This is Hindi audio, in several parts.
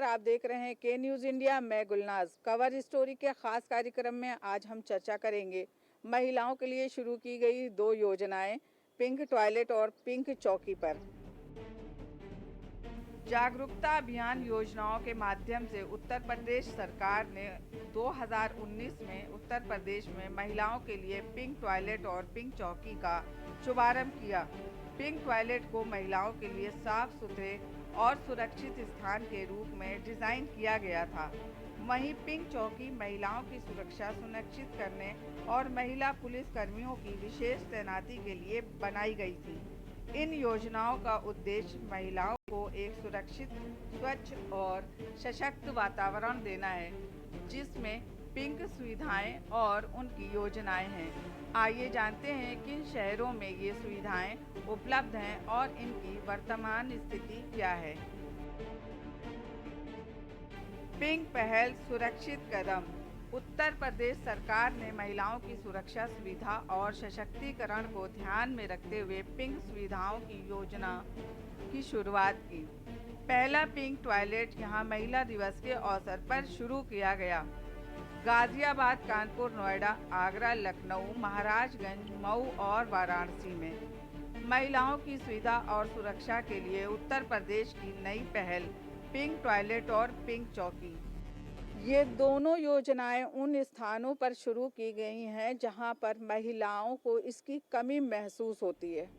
नमस्कार, आप देख रहे हैं के न्यूज़ इंडिया। मैं गुलनाज। कवर स्टोरी के खास कार्यक्रम में आज हम चर्चा करेंगे महिलाओं के लिए शुरू की गई 2 योजनाएं, पिंक टॉयलेट और पिंक चौकी पर। जागरूकता अभियान योजनाओं के माध्यम से उत्तर प्रदेश सरकार ने 2019 में उत्तर प्रदेश में महिलाओं के लिए पिंक टॉयलेट और पिंक चौकी का शुभारंभ किया। पिंक टॉयलेट को महिलाओं के लिए साफ सुथरे और सुरक्षित स्थान के रूप में डिज़ाइन किया गया था। वहीं पिंक चौकी महिलाओं की सुरक्षा सुनिश्चित करने और महिला पुलिस कर्मियों की विशेष तैनाती के लिए बनाई गई थी। इन योजनाओं का उद्देश्य महिलाओं को एक सुरक्षित, स्वच्छ और सशक्त वातावरण देना है, जिसमें पिंक सुविधाएं और उनकी योजनाएं हैं। आइए जानते हैं किन शहरों में ये सुविधाएं उपलब्ध हैं और इनकी वर्तमान स्थिति क्या है। पिंक पहल, सुरक्षित कदम। उत्तर प्रदेश सरकार ने महिलाओं की सुरक्षा, सुविधा और सशक्तिकरण को ध्यान में रखते हुए पिंक सुविधाओं की योजना की शुरुआत की। पहला पिंक टॉयलेट यहां महिला दिवस के अवसर पर शुरू किया गया। गाजियाबाद, कानपुर, नोएडा, आगरा, लखनऊ, महाराजगंज, मऊ और वाराणसी में महिलाओं की सुविधा और सुरक्षा के लिए उत्तर प्रदेश की नई पहल पिंक टॉयलेट और पिंक चौकी। ये दोनों योजनाएं उन स्थानों पर शुरू की गई हैं जहां पर महिलाओं को इसकी कमी महसूस होती है।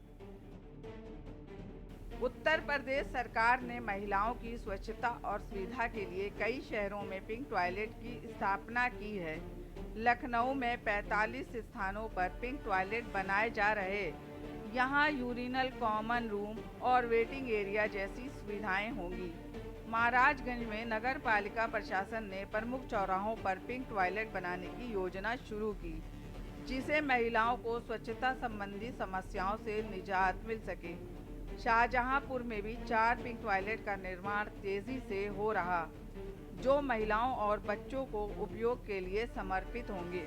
उत्तर प्रदेश सरकार ने महिलाओं की स्वच्छता और सुविधा के लिए कई शहरों में पिंक टॉयलेट की स्थापना की है। लखनऊ में 45 स्थानों पर पिंक टॉयलेट बनाए जा रहे। यहाँ यूरिनल, कॉमन रूम और वेटिंग एरिया जैसी सुविधाएं होंगी। महाराजगंज में नगर पालिका प्रशासन ने प्रमुख चौराहों पर पिंक टॉयलेट बनाने की योजना शुरू की, जिसे महिलाओं को स्वच्छता संबंधी समस्याओं से निजात मिल सके। शाहजहांपुर में भी 4 पिंक टॉयलेट का निर्माण तेजी से हो रहा, जो महिलाओं और बच्चों को उपयोग के लिए समर्पित होंगे।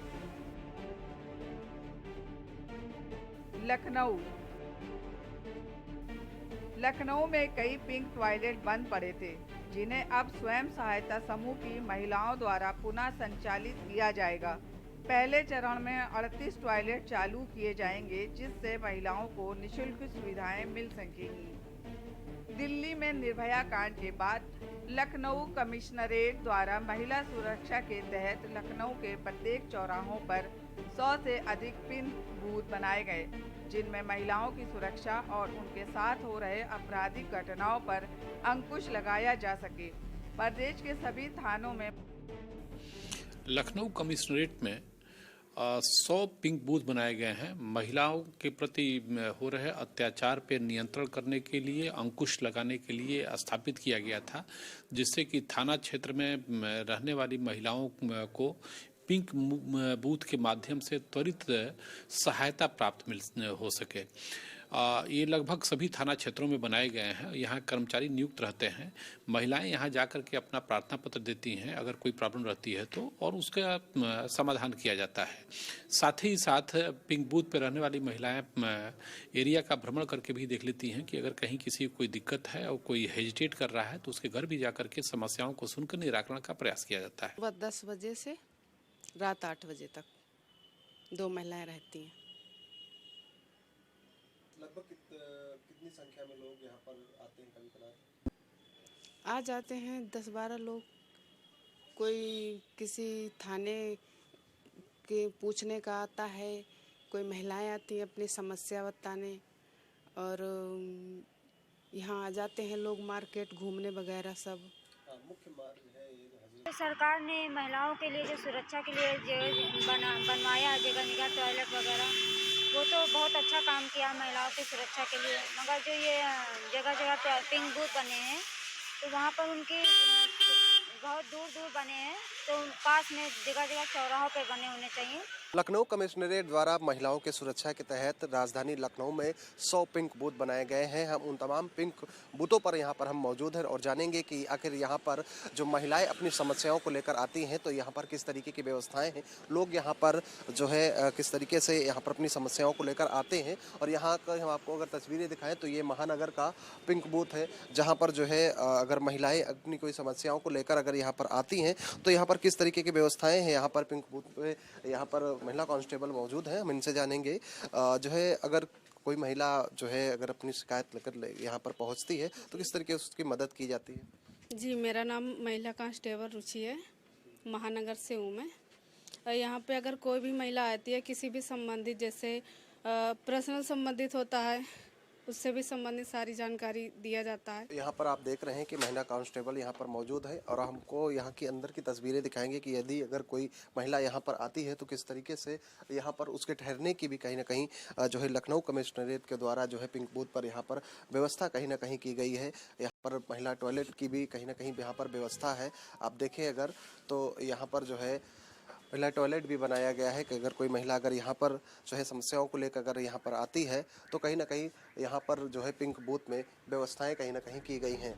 लखनऊ में कई पिंक टॉयलेट बंद पड़े थे, जिन्हें अब स्वयं सहायता समूह की महिलाओं द्वारा पुनः संचालित किया जाएगा। पहले चरण में 38 टॉयलेट चालू किए जाएंगे, जिससे महिलाओं को निःशुल्क सुविधाएं मिल सकेंगी। दिल्ली में निर्भया कांड के बाद लखनऊ कमिश्नरेट द्वारा महिला सुरक्षा के तहत लखनऊ के प्रत्येक चौराहों पर 100 से अधिक पिंक बूथ बनाए गए, जिनमें महिलाओं की सुरक्षा और उनके साथ हो रहे आपराधिक घटनाओं पर अंकुश लगाया जा सके। प्रदेश के सभी थानों में लखनऊ कमिश्नरेट में 100 पिंक बूथ बनाए गए हैं। महिलाओं के प्रति हो रहे अत्याचार पर नियंत्रण करने के लिए, अंकुश लगाने के लिए स्थापित किया गया था, जिससे कि थाना क्षेत्र में रहने वाली महिलाओं को पिंक बूथ के माध्यम से त्वरित सहायता प्राप्त हो सके। ये लगभग सभी थाना क्षेत्रों में बनाए गए हैं। यहाँ कर्मचारी नियुक्त रहते हैं। महिलाएं यहाँ जाकर के अपना प्रार्थना पत्र देती हैं अगर कोई प्रॉब्लम रहती है तो, और उसका समाधान किया जाता है। साथ ही साथ पिंक बूथ पर रहने वाली महिलाएं एरिया का भ्रमण करके भी देख लेती हैं कि अगर कहीं किसी को कोई दिक्कत है और कोई हेजिटेट कर रहा है तो उसके घर भी जाकर के समस्याओं को सुनकर निराकरण का प्रयास किया जाता है। 10 बजे से रात 8 बजे तक 2 महिलाएं रहती हैं। लगभग कितनी संख्या में लोग यहाँ पर आते हैं? कभी-कभार आ जाते हैं 10-12 लोग। कोई किसी थाने के पूछने का आता है, कोई महिलाएं आती हैं अपनी समस्या बताने, और यहाँ आ जाते हैं लोग मार्केट घूमने वगैरह सब। मुख्य मार्ग है ये सरकार ने महिलाओं के लिए जो सुरक्षा के लिए जो बनवाया है जगह जगह टॉयलेट वगैरह, वो तो बहुत अच्छा काम किया महिलाओं की सुरक्षा के लिए। मगर जो ये जगह जगह पिंक बूथ बने हैं तो वहाँ पर उनकी बहुत दूर दूर बने हैं, तो पास में जगह जगह चौराहों पे बने होने चाहिए, लखनऊ कमिश्नरेट द्वारा महिलाओं की सुरक्षा के तहत राजधानी लखनऊ में 100 पिंक बूथ बनाए गए हैं। हम उन तमाम पिंक बूथों पर यहाँ पर हम मौजूद हैं और जानेंगे कि आखिर यहाँ पर जो महिलाएं अपनी समस्याओं को लेकर आती हैं तो यहाँ पर किस तरीके की व्यवस्थाएं हैं, लोग यहाँ पर जो है किस तरीके से यहाँ पर अपनी समस्याओं को लेकर आते हैं। और यहाँ का हम आपको अगर तस्वीरें दिखाएं तो ये महानगर का पिंक बूथ है, जहाँ पर जो है अगर महिलाएं अपनी कोई समस्याओं को लेकर अगर यहाँ पर आती हैं तो यहाँ पर किस तरीके की व्यवस्थाएं हैं। यहाँ पर पिंक बूथ पे यहाँ पर महिला कांस्टेबल मौजूद हैं, हम इनसे जानेंगे जो है अगर कोई महिला जो है अगर अपनी शिकायत लेकर यहाँ पर पहुँचती है तो किस तरीके से उसकी मदद की जाती है। जी, मेरा नाम महिला कांस्टेबल रुचि है, महानगर से हूँ मैं। यहाँ पे अगर कोई भी महिला आती है किसी भी संबंधित, जैसे पर्सनल संबंधित होता है, उससे भी संबंधित सारी जानकारी दिया जाता है। यहाँ पर आप देख रहे हैं कि महिला कांस्टेबल यहाँ पर मौजूद है और हमको यहाँ की अंदर की तस्वीरें दिखाएंगे कि यदि अगर कोई महिला यहाँ पर आती है तो किस तरीके से यहाँ पर उसके ठहरने की भी कहीं ना कहीं जो है लखनऊ कमिश्नरेट के द्वारा जो है पिंक बूथ पर यहाँ पर व्यवस्था कहीं ना कहीं की गई है। यहाँ पर महिला टॉयलेट की भी कहीं ना कहीं यहाँ पर व्यवस्था है। आप देखें अगर तो यहाँ पर जो है महिला टॉयलेट भी बनाया गया है कि अगर कोई महिला अगर यहाँ पर जो है समस्याओं को लेकर अगर यहाँ पर आती है तो कहीं ना कहीं यहाँ पर जो है पिंक बूथ में व्यवस्थाएं कहीं ना कहीं की गई हैं।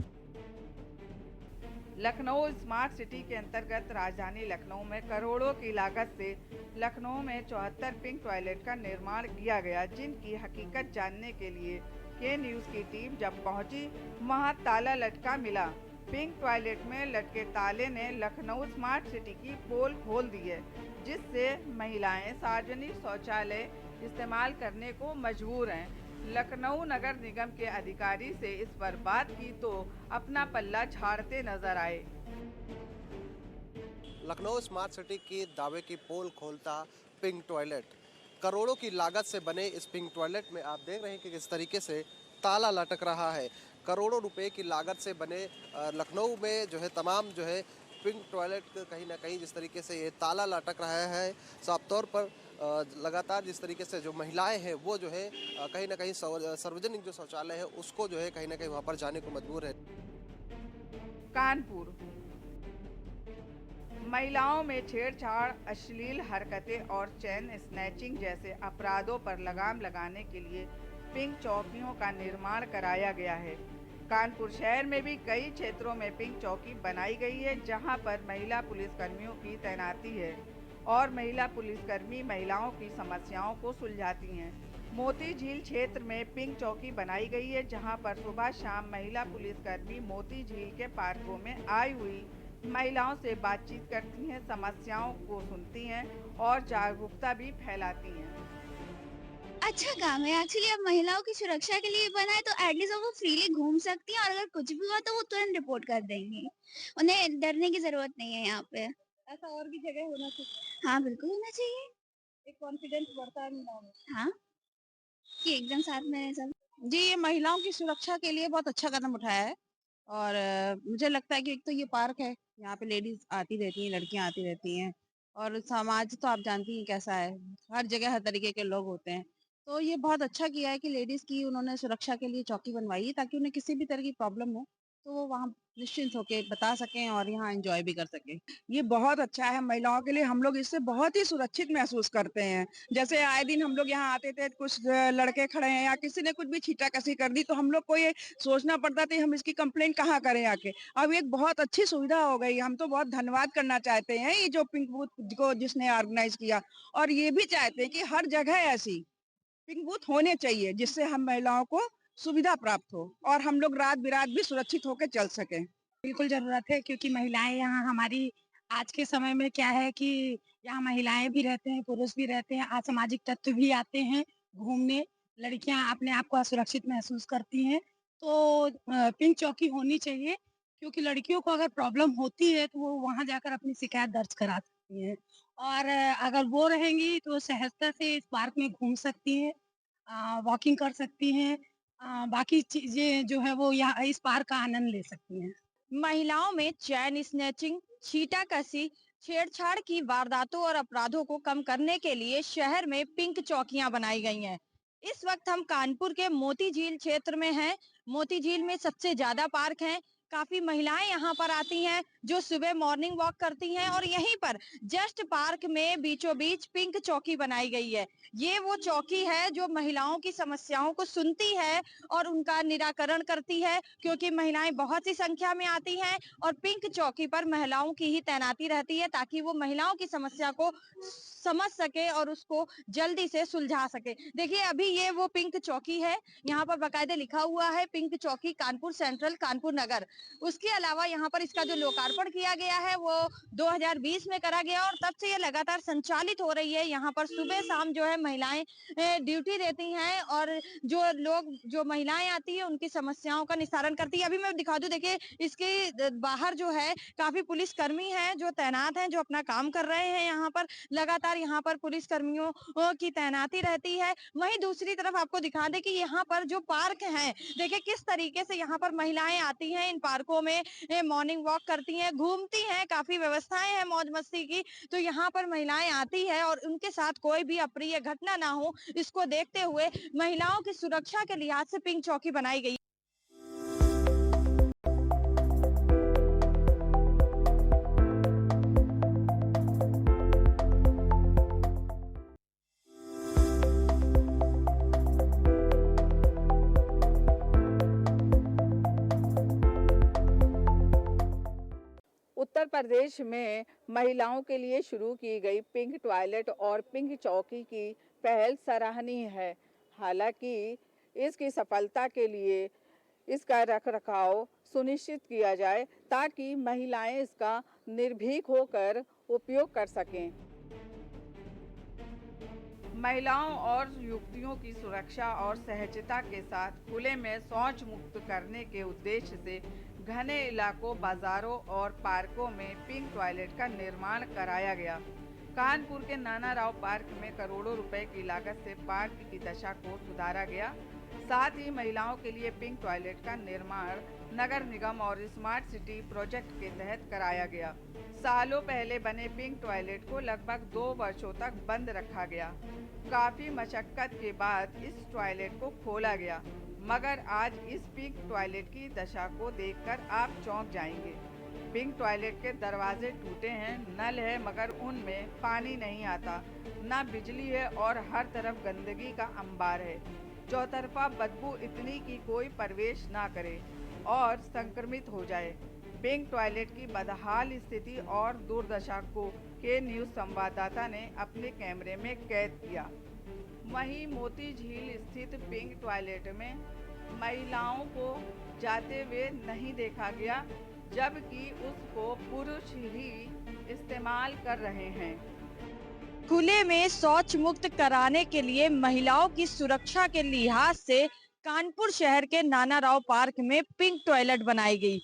लखनऊ स्मार्ट सिटी के अंतर्गत राजधानी लखनऊ में करोड़ों की लागत से लखनऊ में 74 पिंक टॉयलेट का निर्माण किया गया, जिनकी हकीकत जानने के लिए के न्यूज़ की टीम जब पहुंची, वहां ताला लटका मिला। पिंक टॉयलेट में लटके ताले ने लखनऊ स्मार्ट सिटी की पोल खोल दी है, जिससे महिलाएं सार्वजनिक शौचालय इस्तेमाल करने को मजबूर हैं। लखनऊ नगर निगम के अधिकारी से इस पर बात की तो अपना पल्ला झाड़ते नजर आए। लखनऊ स्मार्ट सिटी की दावे की पोल खोलता पिंक टॉयलेट। करोड़ों की लागत से बने इस पिंक टॉयलेट में आप देख रहे हैं कि किस तरीके से ताला लटक रहा है। करोड़ों रुपए की लागत से बने लखनऊ में जो है तमाम जो है पिंक टॉयलेट कहीं ना कहीं जिस तरीके से ये ताला लटक रहा है, साफ तौर पर लगातार जिस तरीके से जो महिलाएं हैं वो जो है कहीं ना कहीं सार्वजनिक जो शौचालय है उसको जो है कहीं ना कहीं वहाँ पर जाने को मजबूर है। कानपुर महिलाओं में छेड़छाड़, अश्लील हरकतें और चेन स्नैचिंग जैसे अपराधों पर लगाम लगाने के लिए पिंक चौकियों का निर्माण कराया गया है। कानपुर शहर में भी कई क्षेत्रों में पिंक चौकी बनाई गई है, जहां पर महिला पुलिसकर्मियों की तैनाती है और महिला पुलिसकर्मी महिलाओं की समस्याओं को सुलझाती हैं। मोती झील क्षेत्र में पिंक चौकी बनाई गई है, जहां पर सुबह शाम महिला पुलिसकर्मी मोती झील के पार्कों में आई हुई महिलाओं से बातचीत करती हैं, समस्याओं को सुनती हैं और जागरूकता भी फैलाती हैं। अच्छा काम है एक्चुअली। अब महिलाओं की सुरक्षा के लिए बना है तो एटलीस्ट वो फ्रीली घूम सकती हैं और अगर कुछ भी हुआ तो वो तुरंत रिपोर्ट कर देंगी, उन्हें डरने की जरूरत नहीं है यहाँ पे। ऐसा और भी जगह होना चाहिए। हाँ बिल्कुल होना चाहिए। एक कॉन्फिडेंस बढ़ता है महिलाओं में। हाँ कि एकदम साथ में सब। जी, ये महिलाओं की सुरक्षा के लिए बहुत अच्छा कदम उठाया है और मुझे लगता है कि एक तो ये पार्क है, यहाँ पे लेडीज आती रहती हैं, लड़कियां आती रहती हैं और समाज तो आप जानती हैं कैसा है, हर जगह हर तरीके के लोग होते हैं। तो ये बहुत अच्छा किया है कि लेडीज की उन्होंने सुरक्षा के लिए चौकी बनवाई है ताकि उन्हें किसी भी तरह की प्रॉब्लम हो तो वो वहाँ निश्चिंत होके बता सकें और यहाँ एंजॉय भी कर सकें। ये बहुत अच्छा है महिलाओं के लिए, हम लोग इससे बहुत ही सुरक्षित महसूस करते हैं। जैसे आए दिन हम लोग यहाँ आते थे, कुछ लड़के खड़े हैं या किसी ने कुछ भी छींटाकसी कर दी तो हम लोग को ये सोचना पड़ता था हम इसकी कंप्लेंट कहाँ करें आके। अब एक बहुत अच्छी सुविधा हो गई, हम तो बहुत धन्यवाद करना चाहते हैं ये जो पिंक बूथ को जिसने ऑर्गेनाइज किया, और ये भी चाहते हैं कि हर जगह ऐसी पिंक बूथ होने चाहिए जिससे हम महिलाओं को सुविधा प्राप्त हो और हम लोग रात बिरात भी सुरक्षित होकर चल सकें। बिल्कुल जरूरत है क्योंकि महिलाएं यहाँ हमारी आज के समय में क्या है कि यहाँ महिलाएं भी रहते हैं, पुरुष भी रहते हैं, असामाजिक तत्व भी आते हैं घूमने, लड़कियां अपने आप को असुरक्षित महसूस करती हैं। तो पिंक चौकी होनी चाहिए क्योंकि लड़कियों को अगर प्रॉब्लम होती है तो वो वहाँ जाकर अपनी शिकायत दर्ज करा सकती हैं और अगर वो रहेंगी तो सहजता से इस पार्क में घूम सकती हैं, वॉकिंग कर सकती हैं, बाकी चीजें जो है वो यहाँ इस पार्क का आनंद ले सकती हैं। महिलाओं में चैन स्नैचिंग, छींटाकसी, छेड़छाड़ की वारदातों और अपराधों को कम करने के लिए शहर में पिंक चौकियां बनाई गई हैं। इस वक्त हम कानपुर के मोती झील क्षेत्र में हैं। मोती झील में सबसे ज्यादा पार्क हैं। काफी महिलाएं यहाँ पर आती हैं जो सुबह मॉर्निंग वॉक करती हैं और यहीं पर जस्ट पार्क में बीचों बीच पिंक चौकी बनाई गई है। ये वो चौकी है जो महिलाओं की समस्याओं को सुनती है और उनका निराकरण करती है, क्योंकि महिलाएं बहुत सी संख्या में आती हैं और पिंक चौकी पर महिलाओं की ही तैनाती रहती है ताकि वो महिलाओं की समस्या को समझ सके और उसको जल्दी से सुलझा सके। देखिए अभी ये वो पिंक चौकी है, यहाँ पर बाकायदे लिखा हुआ है पिंक चौकी कानपुर सेंट्रल कानपुर नगर। उसके अलावा यहाँ पर इसका जो लोकार्पण किया गया है वो 2020 में करा गया और तब से ये लगातार संचालित हो रही है। यहाँ पर सुबह शाम जो है महिलाएं ड्यूटी देती हैं और जो महिलाएं आती है उनकी समस्याओं का निस्तारण करती है। अभी मैं दिखा दूं, देखिए इसके बाहर जो है काफी पुलिस कर्मी हैं जो तैनात हैं, जो अपना काम कर रहे हैं। यहाँ पर लगातार यहाँ पर पुलिस कर्मियों की तैनाती रहती है। वहीं दूसरी तरफ आपको दिखा दें कि यहाँ पर जो पार्क है, देखिए किस तरीके से यहाँ पर महिलाएं आती हैं, इन पार्कों में मॉर्निंग वॉक करती हैं, घूमती हैं, काफी व्यवस्थाएं हैं मौज मस्ती की। तो यहाँ पर महिलाएं आती है और उनके साथ कोई भी अप्रिय घटना ना हो, इसको देखते हुए महिलाओं की सुरक्षा के लिहाज से पिंक चौकी बनाई गई। उत्तर प्रदेश में महिलाओं के लिए शुरू की गई पिंक टॉयलेट और पिंक चौकी की पहल सराहनीय है। हालांकि इसकी सफलता के लिए इसका रखरखाव सुनिश्चित किया जाए ताकि महिलाएं इसका निर्भीक होकर उपयोग कर सकें। महिलाओं और युवतियों की सुरक्षा और सहजता के साथ खुले में शौच मुक्त करने के उद्देश्य से घने इलाकों, बाजारों और पार्कों में पिंक टॉयलेट का निर्माण कराया गया। कानपुर के नाना राव पार्क में करोड़ों रुपए की लागत से पार्क की दशा को सुधारा गया। साथ ही महिलाओं के लिए पिंक टॉयलेट का निर्माण नगर निगम और स्मार्ट सिटी प्रोजेक्ट के तहत कराया गया। सालों पहले बने पिंक टॉयलेट को लगभग 2 वर्षों तक बंद रखा गया। काफी मशक्कत के बाद इस टॉयलेट को खोला गया, मगर आज इस पिंक टॉयलेट की दशा को देखकर आप चौंक जाएंगे। पिंक टॉयलेट के दरवाजे टूटे हैं, नल है मगर उनमें पानी नहीं आता, ना बिजली है और हर तरफ गंदगी का अंबार है। चौतरफा बदबू इतनी कि कोई प्रवेश ना करे और संक्रमित हो जाए। पिंक टॉयलेट की बदहाल स्थिति और दुर्दशा को के न्यूज़ संवाददाता ने अपने कैमरे में कैद किया। वहीं मोती झील स्थित पिंक टॉयलेट में महिलाओं को जाते हुए नहीं देखा गया, जबकि उसको पुरुष ही इस्तेमाल कर रहे हैं। खुले में शौच मुक्त कराने के लिए महिलाओं की सुरक्षा के लिहाज से कानपुर शहर के नाना राव पार्क में पिंक टॉयलेट बनाई गई।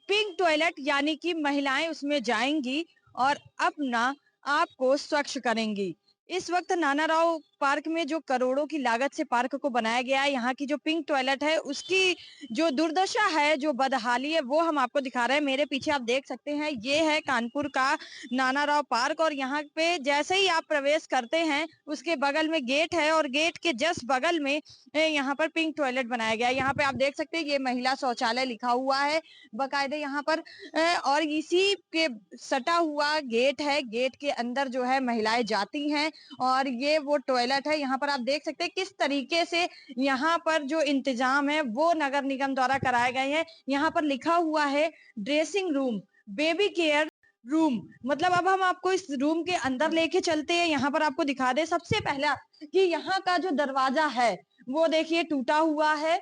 पिंक टॉयलेट यानी कि महिलाएं उसमें जाएंगी और अपना आप को स्वच्छ करेंगी। इस वक्त नाना राव पार्क में जो करोड़ों की लागत से पार्क को बनाया गया है, यहाँ की जो पिंक टॉयलेट है उसकी जो दुर्दशा है, जो बदहाली है, वो हम आपको दिखा रहे हैं। मेरे पीछे आप देख सकते हैं, ये है कानपुर का नाना राव पार्क और यहाँ पे जैसे ही आप प्रवेश करते हैं उसके बगल में गेट है और गेट के जस्ट बगल में यहाँ पर पिंक टॉयलेट बनाया गया है। यहाँ पे आप देख सकते हैं ये महिला शौचालय लिखा हुआ है बाकायदे यहाँ पर, और इसी के सटा हुआ गेट है। गेट के अंदर जो है महिलाएं जाती हैं और ये वो टॉयलेट है। यहाँ पर आप देख सकते हैं किस तरीके से यहाँ पर जो इंतजाम है वो नगर निगम द्वारा कराए गए हैं। यहाँ पर लिखा हुआ है dressing room, baby care room. मतलब अब हम आपको इस रूम के अंदर लेके चलते हैं। यहाँ पर आपको दिखा दे सबसे पहला कि यहाँ का जो दरवाजा है वो देखिए टूटा हुआ है,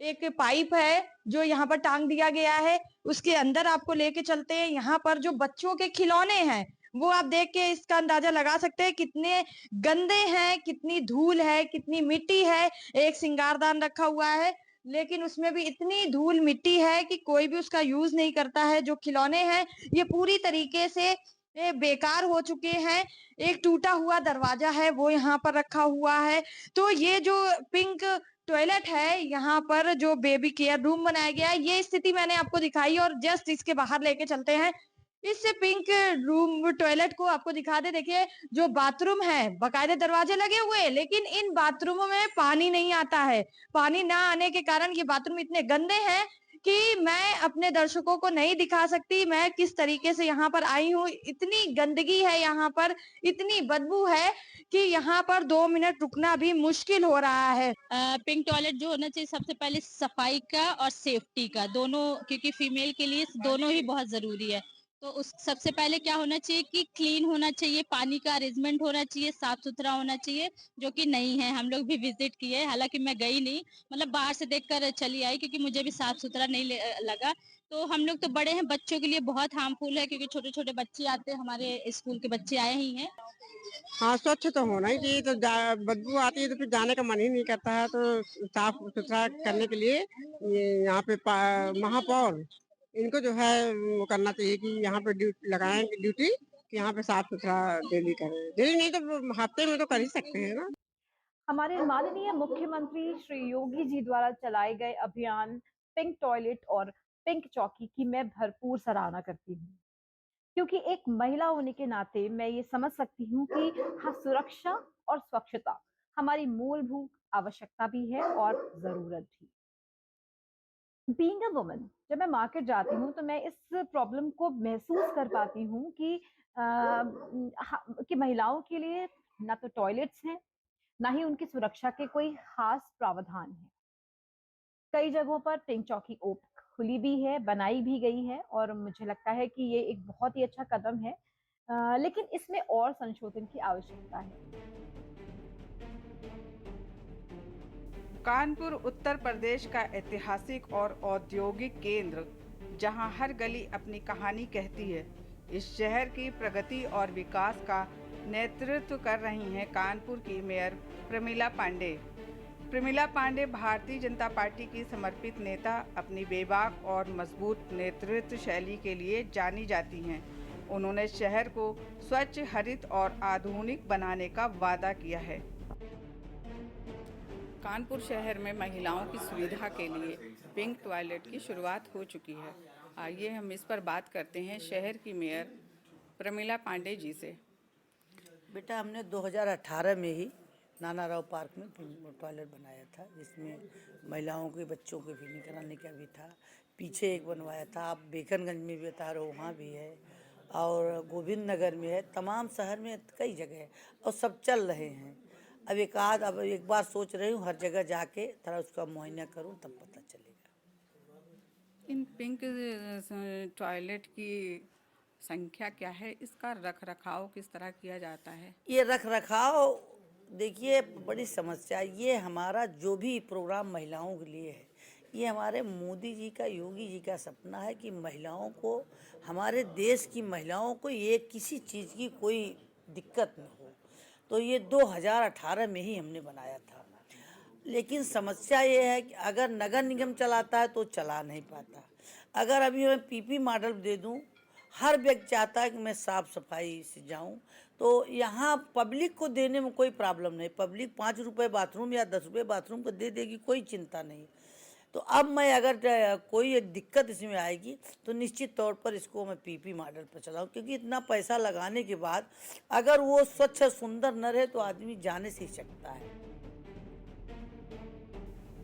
एक पाइप है जो यहाँ पर टांग दिया गया है। उसके अंदर आपको लेके चलते हैं। यहाँ पर जो बच्चों के खिलौने हैं वो आप देख के इसका अंदाजा लगा सकते हैं कितने गंदे हैं, कितनी धूल है, कितनी मिट्टी है। एक सिंगारदान रखा हुआ है लेकिन उसमें भी इतनी धूल मिट्टी है कि कोई भी उसका यूज नहीं करता है। जो खिलौने हैं ये पूरी तरीके से बेकार हो चुके हैं। एक टूटा हुआ दरवाजा है वो यहाँ पर रखा हुआ है। तो ये जो पिंक टॉयलेट है, यहाँ पर जो बेबी केयर रूम बनाया गया है, ये स्थिति मैंने आपको दिखाई और जस्ट इसके बाहर लेके चलते हैं। इस पिंक रूम टॉयलेट को आपको दिखा दे। देखिए जो बाथरूम है बाकायदे दरवाजे लगे हुए हैं लेकिन इन बाथरूमों में पानी नहीं आता है। पानी ना आने के कारण ये बाथरूम इतने गंदे हैं कि मैं अपने दर्शकों को नहीं दिखा सकती मैं किस तरीके से यहाँ पर आई हूँ। इतनी गंदगी है यहाँ पर, इतनी बदबू है कि यहाँ पर 2 मिनट रुकना भी मुश्किल हो रहा है। पिंक टॉयलेट जो होना चाहिए सबसे पहले सफाई का और सेफ्टी का दोनों, क्योंकि फीमेल के लिए दोनों ही बहुत जरूरी है। तो उस सबसे पहले क्या होना चाहिए कि क्लीन होना चाहिए, पानी का अरेंजमेंट होना चाहिए, साफ सुथरा होना चाहिए, जो कि नहीं है। हम लोग भी विजिट किए, हालांकि मैं गई नहीं, मतलब बाहर से देखकर चली आई, क्योंकि मुझे भी साफ सुथरा नहीं लगा। तो हम लोग तो बड़े हैं, बच्चों के लिए बहुत हार्मफुल है, क्योंकि छोटे छोटे बच्चे आते हैं, हमारे स्कूल के बच्चे आए ही हैं। हाँ, स्वच्छ तो होना ही चाहिए। तो बदबू आती है तो फिर जाने का मन ही नहीं करता है। तो साफ सुथरा करने के लिए ये यहाँ पे महापौर इनको जो है वो करना चाहिए कि यहाँ पे लगाएं ड्यूटी कि यहाँ पे साफ सुथरा डेली करें। डेली नहीं तो हफ्ते में तो कर ही सकते हैं ना। हमारे माननीय मुख्यमंत्री श्री योगी जी द्वारा चलाए गए अभियान पिंक टॉयलेट और पिंक चौकी की मैं भरपूर सराहना करती हूँ, क्योंकि एक महिला होने के नाते मैं ये समझ सकती हूँ कि हाँ, सुरक्षा और स्वच्छता हमारी मूलभूत आवश्यकता भी है और जरूरत भी। बीइंग अ वुमन, जब मैं मार्केट जाती हूँ तो मैं इस प्रॉब्लम को महसूस कर पाती हूँ कि कि महिलाओं के लिए ना तो टॉयलेट्स हैं, ना ही उनकी सुरक्षा के कोई खास प्रावधान है। कई जगहों पर पिंक चौकी खुली भी है, बनाई भी गई है, और मुझे लगता है कि ये एक बहुत ही अच्छा कदम है, लेकिन इसमें और संशोधन की आवश्यकता है। कानपुर उत्तर प्रदेश का ऐतिहासिक और औद्योगिक केंद्र, जहां हर गली अपनी कहानी कहती है। इस शहर की प्रगति और विकास का नेतृत्व कर रही हैं कानपुर की मेयर प्रमिला पांडे। प्रमिला पांडे भारतीय जनता पार्टी की समर्पित नेता, अपनी बेबाक और मजबूत नेतृत्व शैली के लिए जानी जाती हैं। उन्होंने शहर को स्वच्छ, हरित और आधुनिक बनाने का वादा किया है। कानपुर शहर में महिलाओं की सुविधा के लिए पिंक टॉयलेट की शुरुआत हो चुकी है। आइए हम इस पर बात करते हैं शहर की मेयर प्रमिला पांडे जी से। बेटा, हमने 2018 में ही नाना राव पार्क में पिंक टॉयलेट बनाया था, जिसमें महिलाओं के, बच्चों के फीडिंग कराने का भी था। पीछे एक बनवाया था, आप बेकनगंज में भी बता रहे हो, वहाँ भी है, और गोविंद नगर में है, तमाम शहर में कई जगह है, और सब चल रहे हैं। अब एक बार सोच रही हूँ हर जगह जाके थोड़ा उसका मुआयना करूँ, तब पता चलेगा। इन पिंक टॉयलेट की संख्या क्या है? इसका रख रखाव किस तरह किया जाता है? ये रख रखाव देखिए बड़ी समस्या। ये हमारा जो भी प्रोग्राम महिलाओं के लिए है, ये हमारे मोदी जी का, योगी जी का सपना है कि महिलाओं को, हमारे देश की महिलाओं को ये किसी चीज़ की कोई दिक्कत न हो। तो ये 2018 में ही हमने बनाया था। लेकिन समस्या ये है कि अगर नगर निगम चलाता है तो चला नहीं पाता। अगर अभी मैं पीपी मॉडल दे दूं, हर व्यक्ति चाहता है कि मैं साफ सफाई से जाऊं, तो यहाँ पब्लिक को देने में कोई प्रॉब्लम नहीं। पब्लिक 5 रुपये बाथरूम या 10 रुपये बाथरूम को दे देगी, कोई चिंता नहीं। तो अब मैं अगर कोई दिक्कत इसमें आएगी तो निश्चित तौर पर इसको मैं पीपी मॉडल पर चलाऊं, क्योंकि इतना पैसा लगाने के बाद अगर वो स्वच्छ सुंदर न रहे तो आदमी जाने से ही सकता है।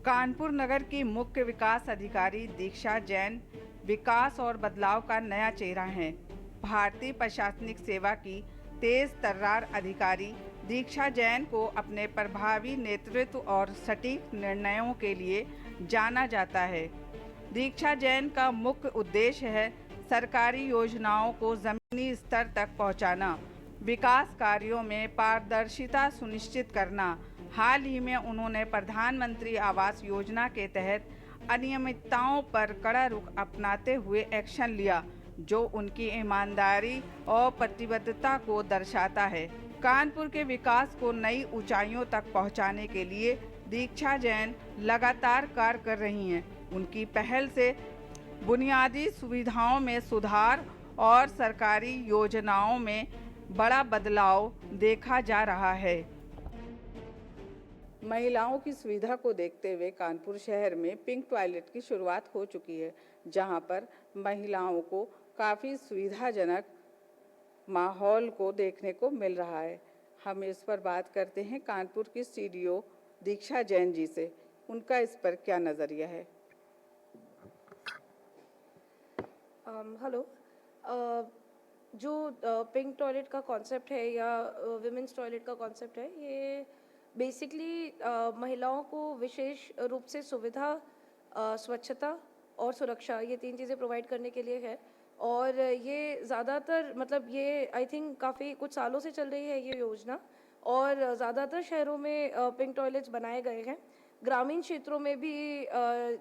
कानपुर नगर की मुख्य विकास अधिकारी दीक्षा जैन विकास और बदलाव का नया चेहरा हैं। भारतीय प्रशासनिक सेवा की तेज तर्रार अधिकारी दीक्षा जैन को अपने प्रभावी नेतृत्व और सटीक निर्णयों के लिए जाना जाता है। दीक्षा जैन का मुख्य उद्देश्य है सरकारी योजनाओं को जमीनी स्तर तक पहुंचाना, विकास कार्यों में पारदर्शिता सुनिश्चित करना। हाल ही में उन्होंने प्रधानमंत्री आवास योजना के तहत अनियमितताओं पर कड़ा रुख अपनाते हुए एक्शन लिया, जो उनकी ईमानदारी और प्रतिबद्धता को दर्शाता है। कानपुर के विकास को नई ऊंचाइयों तक पहुंचाने के लिए दीक्षा जैन लगातार कार्य कर रही हैं। उनकी पहल से बुनियादी सुविधाओं में सुधार और सरकारी योजनाओं में बड़ा बदलाव देखा जा रहा है। महिलाओं की सुविधा को देखते हुए कानपुर शहर में पिंक टॉयलेट की शुरुआत हो चुकी है, जहां पर महिलाओं को काफ़ी सुविधाजनक माहौल को देखने को मिल रहा है। हम इस पर बात करते हैं कानपुर की सीडीओ दीक्षा जैन जी से। उनका इस पर क्या नज़रिया है? हेलो। जो पिंक टॉयलेट का कॉन्सेप्ट है या विमेंस टॉयलेट का कॉन्सेप्ट है, ये बेसिकली महिलाओं को विशेष रूप से सुविधा, स्वच्छता और सुरक्षा, ये 3 चीज़ें प्रोवाइड करने के लिए है। और ये ज़्यादातर मतलब ये आई थिंक काफ़ी कुछ सालों से चल रही है ये योजना, और ज़्यादातर शहरों में पिंक टॉयलेट्स बनाए गए हैं। ग्रामीण क्षेत्रों में भी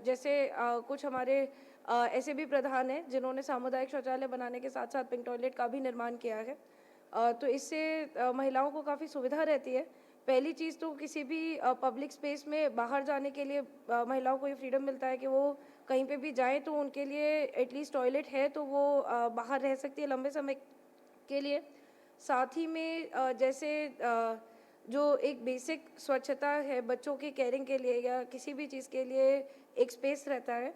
जैसे कुछ हमारे ऐसे भी प्रधान हैं जिन्होंने सामुदायिक शौचालय बनाने के साथ साथ पिंक टॉयलेट का भी निर्माण किया है। तो इससे महिलाओं को काफ़ी सुविधा रहती है। पहली चीज़ तो किसी भी पब्लिक स्पेस में बाहर जाने के लिए महिलाओं को ये फ्रीडम मिलता है कि वो कहीं पे भी जाएं तो उनके लिए एटलीस्ट टॉयलेट है तो वो बाहर रह सकती है लंबे समय के लिए। साथ ही में जैसे जो एक बेसिक स्वच्छता है बच्चों की केयरिंग के लिए या किसी भी चीज़ के लिए एक स्पेस रहता है।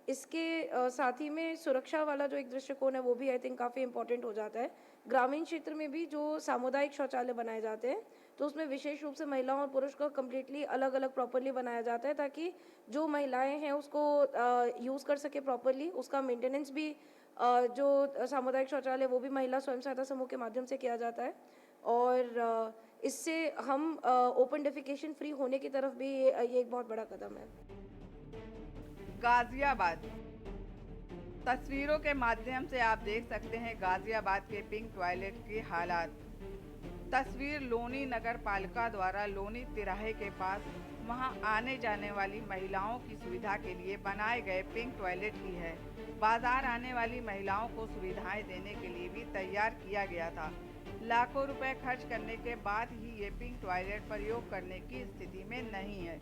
इसके साथ ही में सुरक्षा वाला जो एक दृष्टिकोण है वो भी आई थिंक काफ़ी इम्पोर्टेंट हो जाता है। ग्रामीण क्षेत्र में भी जो सामुदायिक शौचालय बनाए जाते हैं तो उसमें विशेष रूप से महिलाओं और पुरुष को कम्प्लीटली अलग अलग प्रॉपरली बनाया जाता है ताकि जो महिलाएं हैं उसको यूज़ कर सके प्रॉपरली। उसका मेंटेनेंस भी जो सामुदायिक शौचालय वो भी महिला स्वयं सहायता समूह के माध्यम से किया जाता है। और इससे हम ओपन डेफिकेशन फ्री होने की तरफ भी ये एक बहुत बड़ा कदम है। गाजियाबाद। तस्वीरों के माध्यम से आप देख सकते हैं गाजियाबाद के पिंक टॉयलेट के हालात। तस्वीर लोनी नगर पालिका द्वारा लोनी तिराहे के पास वहां आने जाने वाली महिलाओं की सुविधा के लिए बनाए गए पिंक टॉयलेट की है। बाजार आने वाली महिलाओं को सुविधाएं देने के लिए भी तैयार किया गया था। लाखों रुपए खर्च करने के बाद ही ये पिंक टॉयलेट प्रयोग करने की स्थिति में नहीं है।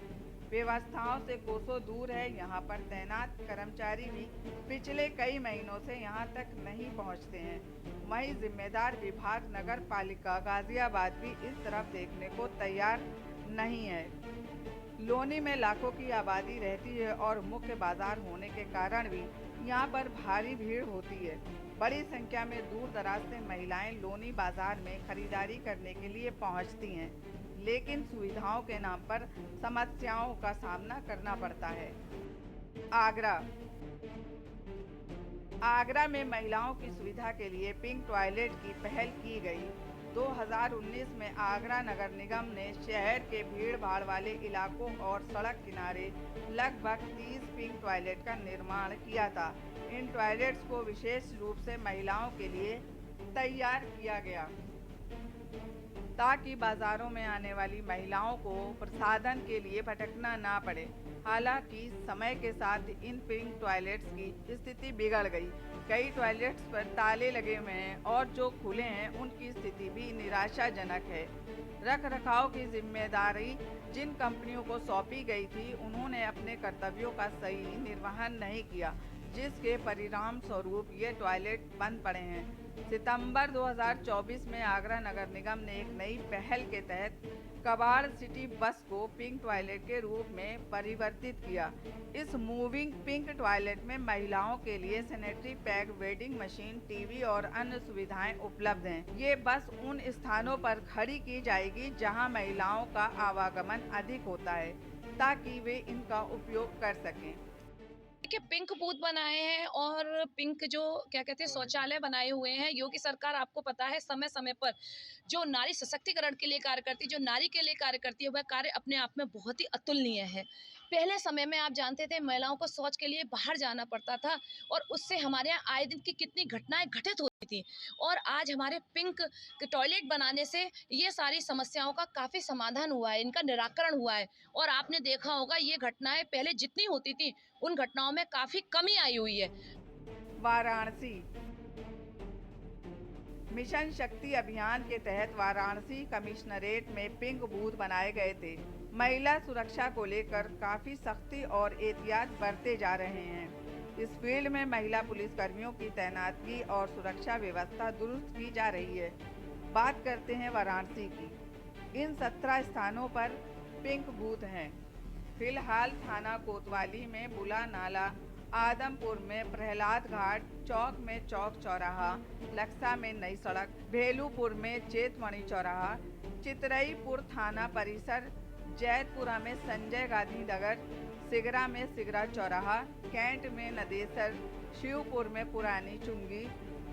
व्यवस्थाओं से कोसों दूर है। यहाँ पर तैनात कर्मचारी भी पिछले कई महीनों से यहाँ तक नहीं पहुँचते हैं। वहीं जिम्मेदार विभाग नगर पालिका गाजियाबाद भी इस तरफ देखने को तैयार नहीं है। लोनी में लाखों की आबादी रहती है और मुख्य बाजार होने के कारण भी यहाँ पर भारी भीड़ होती है। बड़ी संख्या में दूर दराज से महिलाएं लोनी बाजार में खरीदारी करने के लिए पहुँचती हैं, लेकिन सुविधाओं के नाम पर समस्याओं का सामना करना पड़ता है। आगरा में महिलाओं की सुविधा के लिए पिंक टॉयलेट की पहल की गई। 2019 में आगरा नगर निगम ने शहर के भीड़ भाड़ वाले इलाकों और सड़क किनारे लगभग 30 पिंक टॉयलेट का निर्माण किया था। इन टॉयलेट्स को विशेष रूप से महिलाओं के लिए तैयार किया गया ताकि बाजारों में आने वाली महिलाओं को प्रसाधन के लिए भटकना ना पड़े। हालांकि समय के साथ इन पिंक टॉयलेट्स की स्थिति बिगड़ गई। कई टॉयलेट्स पर ताले लगे हुए हैं और जो खुले हैं उनकी स्थिति भी निराशाजनक है। रखरखाव की जिम्मेदारी जिन कंपनियों को सौंपी गई थी उन्होंने अपने कर्तव्यों का सही निर्वहन नहीं किया, जिसके परिणाम स्वरूप ये टॉयलेट बंद पड़े हैं। सितंबर 2024 में आगरा नगर निगम ने एक नई पहल के तहत कबाड़ सिटी बस को पिंक टॉयलेट के रूप में परिवर्तित किया। इस मूविंग पिंक टॉयलेट में महिलाओं के लिए sanitary pad, vending machine, TV और अन्य सुविधाएं उपलब्ध हैं। ये बस उन स्थानों पर खड़ी की जाएगी जहां महिलाओं का आवागमन अधिक होता है ताकि वे इनका उपयोग कर सकें। देखिए, पिंक बूथ बनाए हैं और पिंक जो क्या कहते हैं शौचालय बनाए हुए हैं। योगी सरकार आपको पता है समय समय पर जो नारी सशक्तिकरण के लिए कार्य करती है, जो नारी के लिए कार्य करती है, वह कार्य अपने आप में बहुत ही अतुलनीय है। पहले समय में आप जानते थे महिलाओं को शौच के लिए बाहर जाना पड़ता था और उससे हमारे यहाँ आए दिन की कितनी घटनाएं घटित होती थी, और आज हमारे पिंक टॉयलेट बनाने से ये सारी समस्याओं का काफ़ी समाधान हुआ है, इनका निराकरण हुआ है। और आपने देखा होगा ये घटनाएं पहले जितनी होती थी उन घटनाओं में काफ़ी कमी आई हुई है। वाराणसी। मिशन शक्ति अभियान के तहत वाराणसी कमिश्नरेट में पिंक बूथ बनाए गए थे। महिला सुरक्षा को लेकर काफ़ी सख्ती और एहतियात बरते जा रहे हैं। इस फील्ड में महिला पुलिस कर्मियों की तैनाती और सुरक्षा व्यवस्था दुरुस्त की जा रही है। बात करते हैं वाराणसी की। इन 17 स्थानों पर पिंक बूथ हैं। फिलहाल थाना कोतवाली में बुला नाला, आदमपुर में प्रहलाद घाट, चौक में चौक चौराहा, लक्सा में नई सड़क, भेलूपुर में चेतमणि चौराहा, चितरईपुर थाना परिसर, जैतपुरा में संजय गांधी नगर, सिगरा में सिगरा चौराहा, कैंट में नदेसर, शिवपुर में पुरानी चुंगी,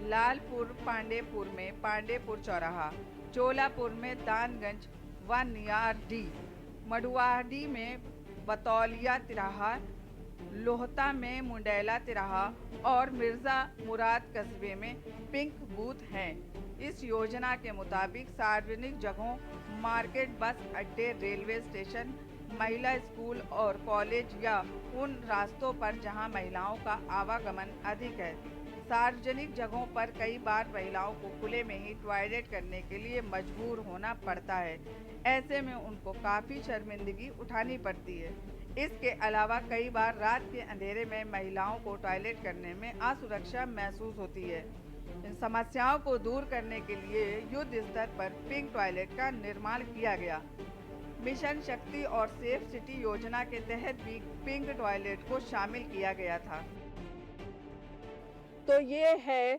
लालपुर पांडेपुर में पांडेपुर चौराहा, चोलापुर में दानगंज वनियारडी, मडुआडी में बतौलिया तिराहा, लोहता में मुंडेला तिराहा और मिर्जा मुराद कस्बे में पिंक बूथ हैं। इस योजना के मुताबिक सार्वजनिक जगहों, मार्केट, बस अड्डे, रेलवे स्टेशन, महिला स्कूल और कॉलेज या उन रास्तों पर जहां महिलाओं का आवागमन अधिक है। सार्वजनिक जगहों पर कई बार महिलाओं को खुले में ही टॉयलेट करने के लिए मजबूर होना पड़ता है। ऐसे में उनको काफ़ी शर्मिंदगी उठानी पड़ती है। इसके अलावा कई बार रात के अंधेरे में महिलाओं को टॉयलेट करने में असुरक्षा महसूस होती है। इन समस्याओं को दूर करने के लिए युद्ध स्तर पर पिंक टॉयलेट का निर्माण किया गया। मिशन शक्ति और सेफ सिटी योजना के तहत भी पिंक टॉयलेट को शामिल किया गया था। तो ये है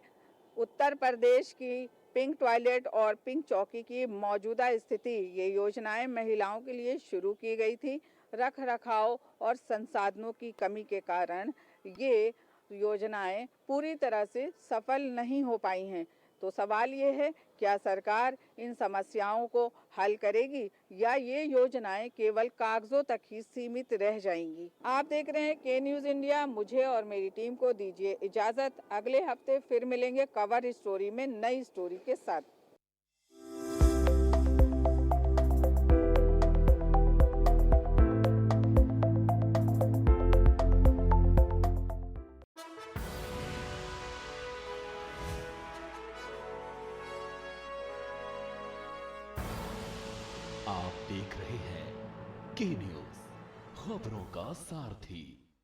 उत्तर प्रदेश की पिंक टॉयलेट और पिंक चौकी की मौजूदा स्थिति। ये योजनाएं महिलाओं के लिए शुरू की गई थी। रख रखाव और संसाधनों की कमी के कारण ये योजनाएं पूरी तरह से सफल नहीं हो पाई हैं। तो सवाल ये है, क्या सरकार इन समस्याओं को हल करेगी या ये योजनाएं केवल कागजों तक ही सीमित रह जाएंगी। आप देख रहे हैं के न्यूज़ इंडिया। मुझे और मेरी टीम को दीजिए इजाज़त। अगले हफ्ते फिर मिलेंगे कवर स्टोरी में नई स्टोरी के साथ। आप देख रहे हैं के न्यूज़, खबरों का सारथी।